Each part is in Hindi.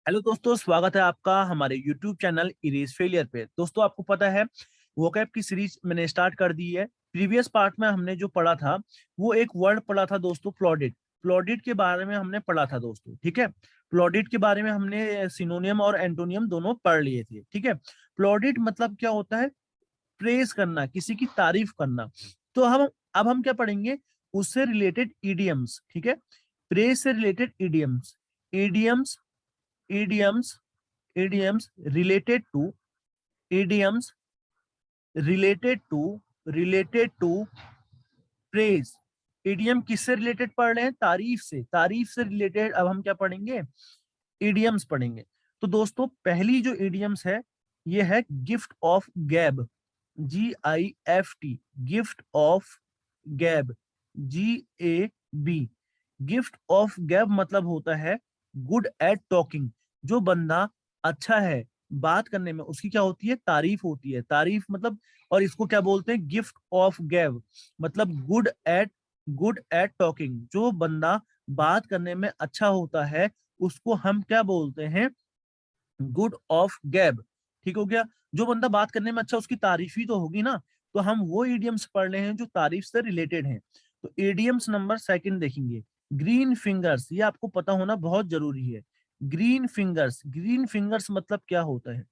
हेलो दोस्तों, स्वागत है आपका हमारे YouTube चैनल इरेज फेलियर पे। दोस्तों, आपको पता है वोकैब की सीरीज मैंने स्टार्ट कर दी है। प्रीवियस पार्ट में हमने जो पढ़ा था वो एक वर्ड पढ़ा था दोस्तों, प्लॉडिड। प्लॉडिड के बारे में हमने पढ़ा था दोस्तों, ठीक है। प्लॉडिड के बारे में हमने सिनोनियम और एंटोनियम दोनों पढ़ लिए थे, ठीक है। प्लॉडिड मतलब क्या होता है? प्रेज करना, किसी की तारीफ करना। तो हम अब हम क्या पढ़ेंगे? उससे रिलेटेड इडियम्स, ठीक है। प्रेज से related idioms, idioms idioms idioms related to idioms related to praise। Idiom किससे रिलेटेड पढ़ रहे हैं? तारीफ से। तारीफ से रिलेटेड अब हम क्या पढ़ेंगे? इडियम्स पढ़ेंगे। तो दोस्तों, पहली जो इडियम्स है ये है गिफ्ट ऑफ गैब, GIFT, गिफ्ट ऑफ गैब, GAB। गिफ्ट ऑफ गैब मतलब होता है गुड एट टॉकिंग। जो बंदा अच्छा है बात करने में, उसकी क्या होती है? तारीफ होती है। तारीफ मतलब, और इसको क्या बोलते हैं? गिफ्ट ऑफ गैब मतलब गुड एट टॉकिंग। जो बंदा बात करने में अच्छा होता है उसको हम क्या बोलते हैं? गुड ऑफ गैब। ठीक हो गया। जो बंदा बात करने में अच्छा, उसकी तारीफ ही तो होगी ना। तो हम वो इडियम्स पढ़ रहे हैं जो तारीफ से रिलेटेड हैं। तो इडियम्स नंबर सेकंड देखेंगे, ग्रीन फिंगर्स। ये आपको पता होना बहुत जरूरी है। ग्रीन फिंगर्स, ग्रीन फिंगर्स मतलब क्या होता है?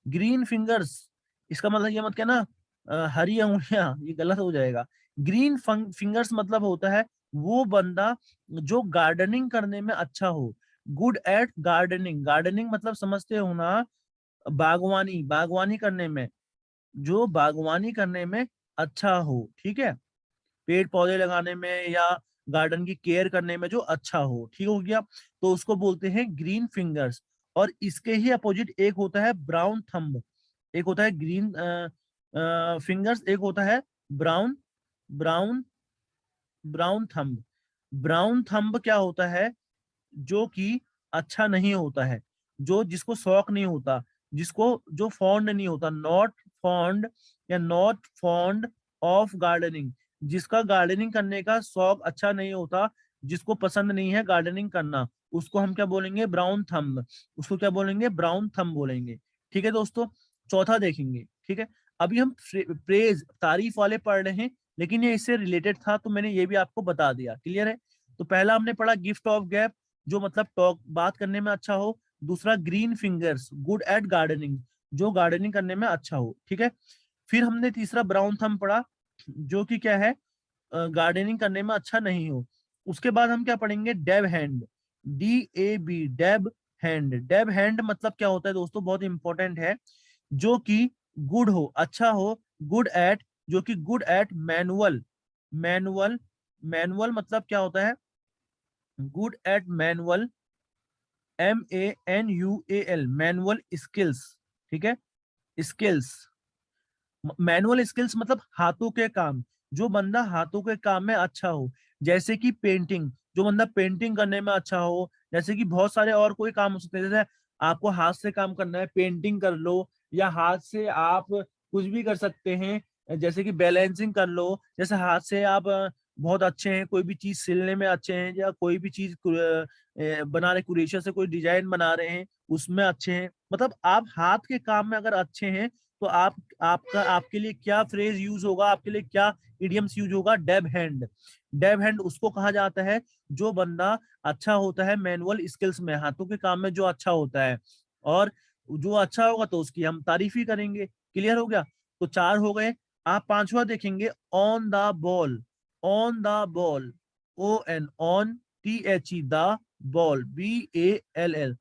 ग्रीन फिंगर्स, इसका मतलब ये मत कहना हरी अंगुलियां, ये गलत हो जाएगा। ग्रीन फिंगर्स मतलब होता है वो बंदा जो गार्डनिंग करने में अच्छा हो। Good at gardening. गार्डनिंग मतलब समझते हो ना? बागवानी, बागवानी करने में, जो बागवानी करने में अच्छा हो, ठीक है। पेड़ पौधे लगाने में या गार्डन की केयर करने में जो अच्छा हो, ठीक हो गया। तो उसको बोलते हैं ग्रीन फिंगर्स। और इसके ही अपोजिट एक होता है ब्राउन थंब। एक होता है ग्रीन फिंगर्स, एक होता है brown brown brown thumb. Brown thumb क्या होता है? जो कि अच्छा नहीं होता है, जो जिसको शौक नहीं होता, जिसको जो फॉन्ड नहीं होता, नॉट फॉन्ड या नॉट फॉन्ड ऑफ गार्डनिंग। जिसका गार्डनिंग करने का शौक अच्छा नहीं होता, जिसको पसंद नहीं है गार्डनिंग करना, उसको हम क्या बोलेंगे? Brown thumb. उसको क्या बोलेंगे? ब्राउन थंब बोलेंगे। ठीक है दोस्तों। चौथा देखेंगे, ठीक है। अभी हम प्रेज, तारीफ वाले पढ़ रहे हैं, लेकिन ये इससे रिलेटेड था तो मैंने ये भी आपको बता दिया। क्लियर है? तो पहला हमने पढ़ा गिफ्ट ऑफ गैप, जो मतलब टॉक, बात करने में अच्छा हो। दूसरा green fingers, good at gardening, जो गार्डनिंग करने में अच्छा हो, ठीक है। फिर हमने तीसरा ब्राउन थंब पढ़ा, जो कि क्या है? गार्डनिंग करने में अच्छा नहीं हो। उसके बाद हम क्या पढ़ेंगे? डेब हैंड, DAB, डेब हैंड। डेब हैंड मतलब क्या होता है दोस्तों? बहुत इंपॉर्टेंट है। जो कि गुड हो, अच्छा हो, गुड एट, जो कि good at manual. Manual, manual मतलब क्या होता है? Good at manual, MANUAL, manual skills, ठीक है। स्किल्स, मैनुअल स्किल्स मतलब हाथों के काम। जो बंदा हाथों के काम में अच्छा हो, जैसे कि पेंटिंग, जो बंदा पेंटिंग करने में अच्छा हो। जैसे कि बहुत सारे और कोई काम हो सकते हैं, जैसे आपको हाथ से काम करना है, पेंटिंग कर लो, या हाथ से आप कुछ भी कर सकते हैं, जैसे कि बैलेंसिंग कर लो। जैसे हाथ से आप बहुत अच्छे हैं, कोई भी चीज सिलने में अच्छे हैं, या कोई भी चीज बना रहे, कुरेशा से कोई डिजाइन बना रहे हैं उसमें अच्छे हैं। मतलब आप हाथ के काम में अगर अच्छे हैं तो आपका आपके लिए क्या फ्रेज यूज होगा? आपके लिए क्या इडियम्स यूज होगा? डेब हैंड। डेब हैंड उसको कहा जाता है जो बंदा अच्छा होता है मैनुअल स्किल्स में, हाथों के काम में जो अच्छा होता है। और जो अच्छा होगा तो उसकी हम तारीफ ही करेंगे। क्लियर हो गया? तो चार हो गए। आप पांचवा देखेंगे, on the ball. On the ball, ON, on, THE, the ball, BALL।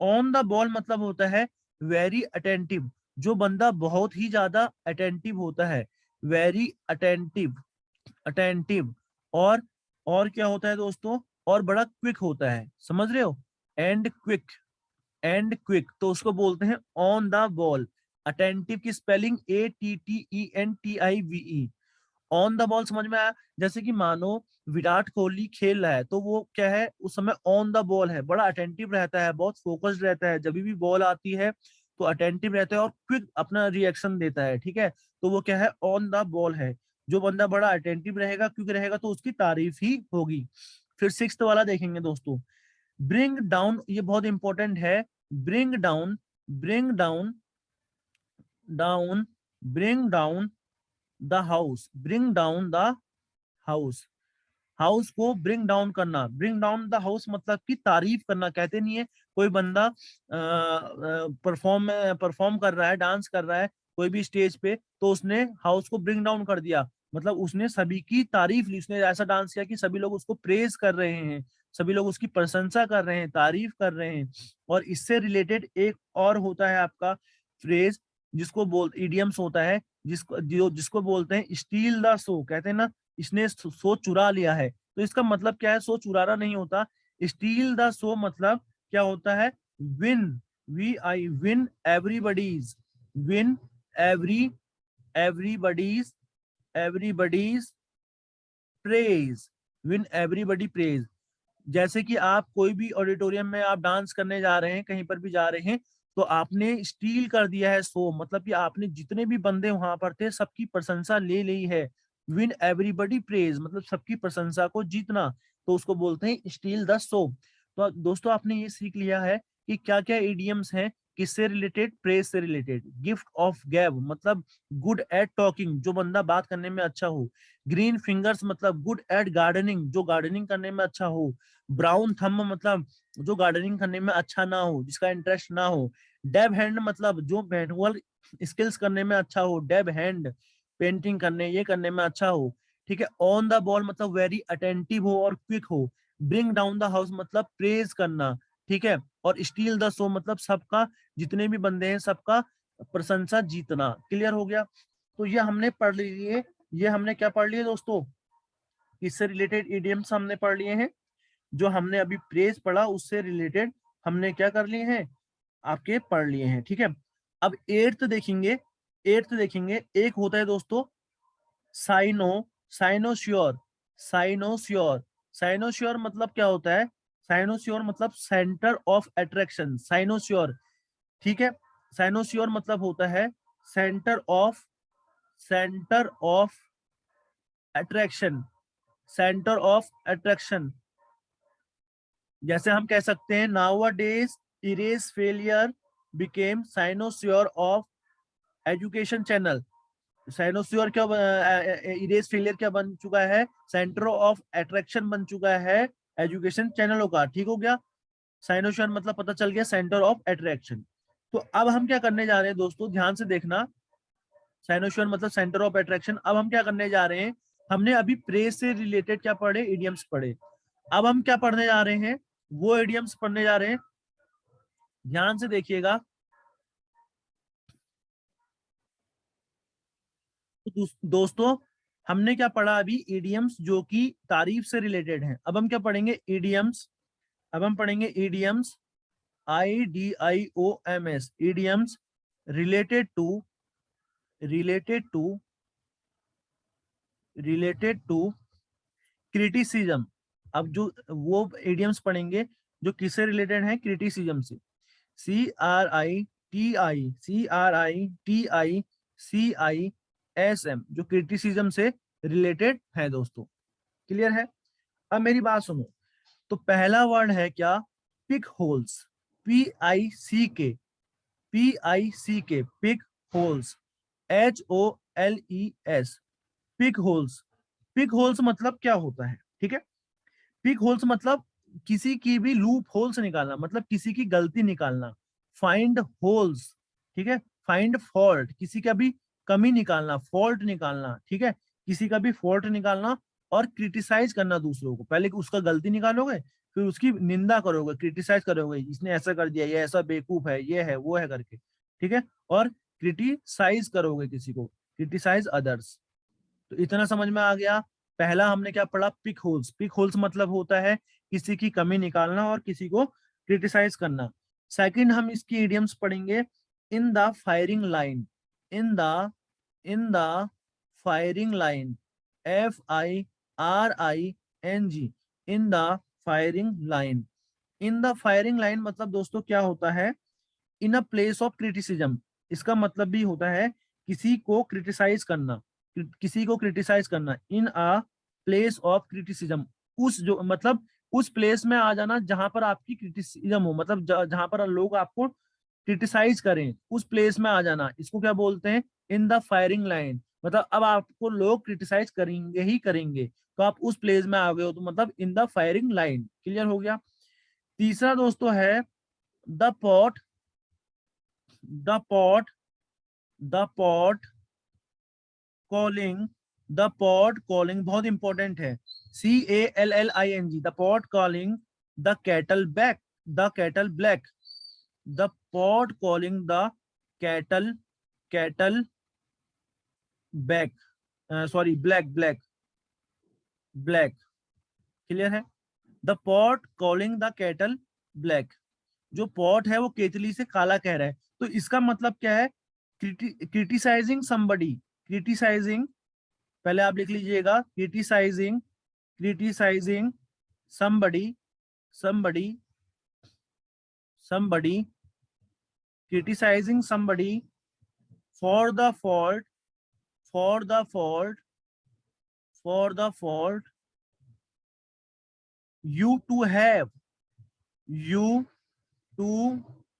On the ball मतलब होता है वेरी अटेंटिव। जो बंदा बहुत ही ज्यादा अटेंटिव होता है, वेरी अटेंटिव, अटेंटिव। और और क्या होता है दोस्तों? और बड़ा क्विक होता है, समझ रहे हो? एंड क्विक, एंड क्विक, तो उसको बोलते हैं ऑन द बॉल। अटेंटिव की spelling ATTENTIVE। On the ball समझ में आया? जैसे कि मानो विराट कोहली खेल रहा है, तो वो क्या है उस समय? ऑन द बॉल है, बड़ा अटेंटिव रहता है, बहुत फोकस्ड रहता है। जब भी बॉल आती है तो अटेंटिव रहता है और क्विक अपना रिएक्शन देता है, ठीक है। तो वो क्या है? ऑन द बॉल है। जो बंदा बड़ा अटेंटिव रहेगा, क्विक रहेगा, तो उसकी तारीफ ही होगी। फिर सिक्स्थ वाला देखेंगे दोस्तों, ब्रिंग डाउन। ये बहुत इंपॉर्टेंट है। Bring down, bring down, down, bring down the house, bring down the house, house को ब्रिंग डाउन करना। ब्रिंग डाउन द हाउस मतलब कि तारीफ करना। कहते नहीं है कोई बंदा परफॉर्म कर रहा है, डांस कर रहा है कोई भी स्टेज पे, तो उसने हाउस को ब्रिंग डाउन कर दिया, मतलब उसने सभी की तारीफ ली, उसने ऐसा डांस किया कि सभी लोग उसको प्रेज कर रहे हैं, सभी लोग उसकी प्रशंसा कर रहे हैं, तारीफ कर रहे हैं। और इससे रिलेटेड एक और होता है आपका फ्रेज, जिसको बोल इडियम्स होता है, जिसको बोलते हैं स्टील द शो। कहते हैं ना इसने शो चुरा लिया है, तो इसका मतलब क्या है? शो चुराना नहीं होता। स्टील द शो मतलब क्या होता है? Win, we I win everybody's, win every everybody's everybody's praise, win everybody praise. जैसे कि आप कोई भी ऑडिटोरियम में आप डांस करने जा रहे हैं, कहीं पर भी जा रहे हैं, तो आपने स्टील कर दिया है शो, मतलब कि आपने जितने भी बंदे वहां पर थे सबकी प्रशंसा ले ली है। विन एवरीबडी प्रेज मतलब सबकी प्रशंसा को जीतना, तो उसको बोलते हैं स्टील द शो। तो दोस्तों आपने ये सीख लिया है कि क्या क्या इडियम्स हैं, किससे रिलेटेड? प्रेज से रिलेटेड। गिफ्ट ऑफ गैब मतलब गुड एट टॉकिंग, जो बंदा बात करने में अच्छा हो। ग्रीन फिंगर्स मतलब गुड एट गार्डनिंग, जो गार्डनिंग करने में अच्छा हो। ब्राउन थंब मतलब जो गार्डनिंग करने में अच्छा ना हो, जिसका इंटरेस्ट ना हो। डेब हैंड मतलब जो मैनुअल स्किल्स करने में अच्छा हो, डेब हैंड, पेंटिंग करने ये करने में अच्छा हो। ठीक है। ऑन द बॉल मतलब वेरी अटेंटिव हो और क्विक हो। ब्रिंग डाउन द हाउस मतलब प्रेज करना। ठीक है। और स्टील द शो मतलब सबका, जितने भी बंदे हैं सबका प्रशंसा जीतना। क्लियर हो गया? तो ये हमने पढ़ लिए, ये हमने क्या पढ़ लिए दोस्तों? इससे रिलेटेड इडियम्स हमने पढ़ लिए हैं। जो हमने अभी प्रेज पढ़ा उससे रिलेटेड हमने क्या कर लिए हैं? आपके पढ़ लिए हैं। ठीक है। अब एट्थ देखेंगे, एट्थ देखेंगे। एक होता है दोस्तों साइनो, साइनोश्योर, साइनोश्योर। साइनोश्योर मतलब क्या होता है? साइनोश्योर मतलब सेंटर ऑफ अट्रैक्शन, साइनोश्योर। ठीक है। साइनोश्योर मतलब होता है centre of, centre of attraction, centre of attraction. जैसे हम कह सकते हैं nowadays erase failure became cynosure of education channel. Cynosure क्या, इरेज फेलियर क्या बन चुका है? सेंटर ऑफ अट्रैक्शन बन चुका है एजुकेशन चैनलों का। ठीक हो गया? साइनोस्योर मतलब पता चल गया सेंटर ऑफ अट्रैक्शन। तो अब हम क्या करने जा रहे हैं दोस्तों, ध्यान से देखना। साइनोस्योर मतलब सेंटर ऑफ अट्रैक्शन। अब हम क्या करने जा रहे हैं? हमने अभी प्रेज से रिलेटेड क्या पढ़े? इडियम्स पढ़े। अब हम क्या पढ़ने जा रहे हैं? वो इडियम्स पढ़ने जा रहे हैं, ध्यान से देखिएगा। तो दोस्तों हमने क्या पढ़ा अभी? इडियम्स जो कि तारीफ से रिलेटेड हैं। अब हम क्या पढ़ेंगे? इडियम्स। अब हम पढ़ेंगे idioms, IDIOMS, idioms related to, related to, related to criticism. अब जो वो इडियम्स पढ़ेंगे जो किससे रिलेटेड है? क्रिटिसिज्म से। CRITICISM, जो क्रिटिसिज्म से रिलेटेड है दोस्तों। क्लियर है? अब मेरी बात सुनो। तो पहला वर्ड है क्या? Pick holes, PICK, PICK, pick holes, HOLES, pick holes. Pick holes मतलब क्या होता है? ठीक है। पिक होल्स मतलब किसी की भी लूप होल्स निकालना, मतलब किसी की गलती निकालना। फाइंड होल्स, ठीक है। फाइंड फॉल्ट, किसी का भी कमी निकालना, फॉल्ट निकालना। ठीक है। किसी का भी फॉल्ट निकालना। और क्रिटिसाइज करना दूसरों को, पहले उसका गलती निकालोगे, फिर उसकी निंदा करोगे, क्रिटिसाइज करोगे, इसने ऐसा कर दिया, ये ऐसा बेवकूफ है, ये है वो है करके। ठीक है। और क्रिटिसाइज करोगे किसी को, क्रिटिसाइज अदर्स। तो इतना समझ में आ गया। पहला हमने क्या पढ़ा? Pick holes. पिक होल्स मतलब होता है किसी की कमी निकालना और किसी को क्रिटिसाइज करना। सेकंड हम इसकी इडियम्स पढ़ेंगे, इन the firing line, in the, in the firing line, FIRING, in the firing line. In the firing line मतलब दोस्तों क्या होता है? इन अ प्लेस ऑफ क्रिटिसिज्म। इसका मतलब भी होता है किसी को क्रिटिसाइज करना, किसी को क्रिटिसाइज करना। इन अ प्लेस ऑफ क्रिटिसिज्म, उस जो मतलब उस प्लेस में आ जाना जहां पर आपकी क्रिटिसिज्म हो, मतलब जहां पर लोग आपको क्रिटिसाइज करें, उस प्लेस में आ जाना, इसको क्या बोलते हैं, इन द फायरिंग लाइन। मतलब अब आपको लोग क्रिटिसाइज करेंगे ही करेंगे, तो आप उस प्लेस में आ गए हो, तो मतलब in the firing line. Clear हो गया। तीसरा दोस्तों है the pot, the pot, the pot calling, the pot calling बहुत इंपॉर्टेंट है, CALLING, the pot calling the kettle back, the kettle black, the pot calling the kettle, kettle back, sorry black, black, black. Clear है। The pot calling the kettle black, जो पॉट है वो केतली से काला कह रहा है, तो इसका मतलब क्या है, क्रिटिसाइजिंग समबडी, क्रिटिसाइजिंग, पहले आप लिख लीजिएगा, criticising, criticising somebody, somebody, somebody, criticizing somebody for the fault, for the fault, for the fault you to have, you to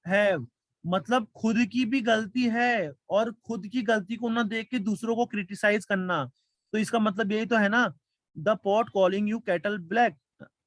have, मतलब खुद की भी गलती है और खुद की गलती को ना देख के दूसरों को क्रिटिसाइज करना, तो इसका मतलब यही तो है ना, the pot calling you cattle black,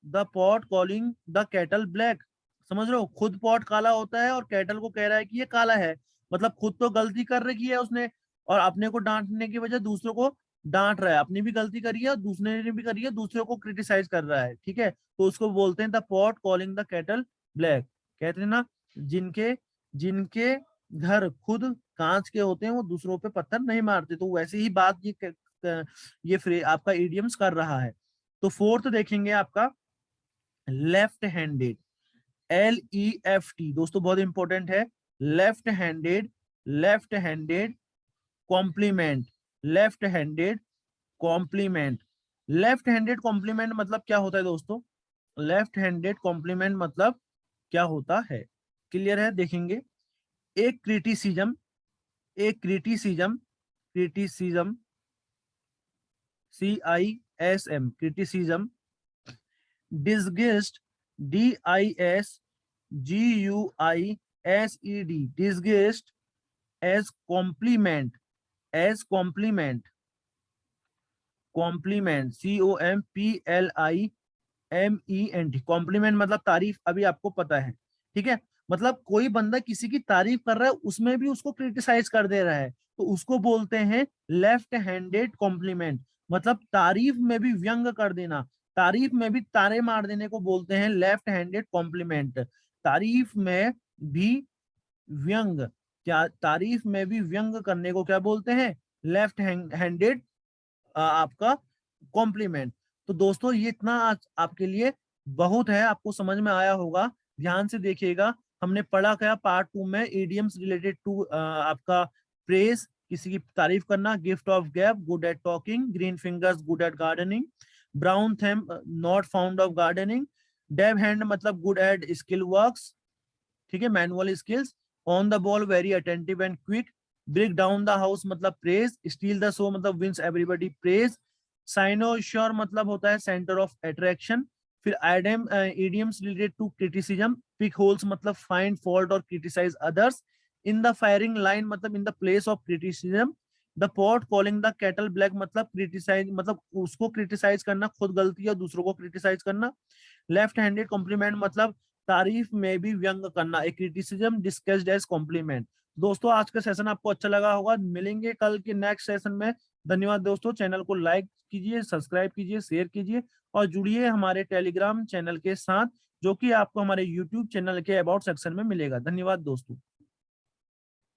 the pot calling the kettle black. समझ रहे हो, खुद पॉट काला होता है और कैटल को कह रहा है कि ये काला है, मतलब खुद तो गलती कर रखी है उसने, और अपने को डांटने की वजह दूसरों को डांट रहा है, अपनी भी गलती करी है और दूसरे ने भी करी है, दूसरों को क्रिटिसाइज कर रहा है। ठीक है, तो उसको बोलते हैं the pot calling the kettle black. कहते हैं ना, जिनके जिनके घर खुद कांच के होते हैं वो दूसरों पे पत्थर नहीं मारते, तो वैसे ही बात ये फ्रेज आपका इडियम्स कर रहा है। तो फोर्थ देखेंगे आपका लेफ्ट हैंडेड, LEFT दोस्तों बहुत इंपॉर्टेंट है, left handed, left handed compliment, left handed compliment, left handed compliment मतलब क्या होता है दोस्तों, लेफ्ट हैंडेड कॉम्प्लीमेंट मतलब क्या होता है, क्लियर है, देखेंगे। एक क्रिटिसिज्म, एक criticism, criticism, CISM, criticism, disgust, DISGUISED, disgust as compliment, as compliment, compliment, COMPLIMENT, compliment मतलब तारीफ, अभी आपको पता है। ठीक है, मतलब कोई बंदा किसी की तारीफ कर रहा है उसमें भी उसको क्रिटिसाइज कर दे रहा है, तो उसको बोलते हैं लेफ्ट हैंडेड कॉम्प्लीमेंट, मतलब तारीफ में भी व्यंग कर देना, तारीफ में भी तारे मार देने को बोलते हैं लेफ्ट हैंडेड कॉम्प्लीमेंट। तारीफ में भी व्यंग, क्या तारीफ में भी व्यंग करने को क्या बोलते हैं, लेफ्ट हैंडेड आपका कॉम्प्लीमेंट। तो दोस्तों ये इतना आज आपके लिए बहुत है, आपको समझ में आया होगा, ध्यान से देखिएगा। हमने पढ़ा क्या पार्ट 2 में, इडियम्स रिलेटेड टू आपका प्रेज, किसी की तारीफ करना, gift of gab, good at talking, green fingers good at gardening, brown thumb not fond of gardening, डेव हैंड मतलब गुड एट स्किल वर्क्स, ठीक है, manual skills, on the ball very attentive and quick, break down the house मतलब प्रेज, स्टील द शो मतलब विंस एवरीबॉडी प्रेज, साइनोश्योर मतलब होता है सेंटर ऑफ अट्रैक्शन, फिर idem idioms related to criticism, pick holes मतलब फाइंड फॉल्ट और criticise others, in the firing line मतलब in the place of criticism, the pot calling the kettle black मतलब क्रिटिसाइज, मतलब उसको क्रिटिसाइज करना, खुद गलती है दूसरों को क्रिटिसाइज करना, लेफ्ट हैंडेड कॉम्प्लीमेंट मतलब तारीफ में भी व्यंग करना, एक क्रिटिसिज्म डिस्कस्ड एज कॉम्प्लीमेंट। दोस्तों आज का सेशन आपको अच्छा लगा होगा, मिलेंगे कल के नेक्स्ट सेशन में। धन्यवाद दोस्तों, चैनल को लाइक कीजिए, सब्सक्राइब कीजिए, शेयर कीजिए और जुड़िए हमारे टेलीग्राम चैनल के साथ, जो कि आपको हमारे यूट्यूब चैनल के अबाउट सेक्शन में मिलेगा। धन्यवाद दोस्तों।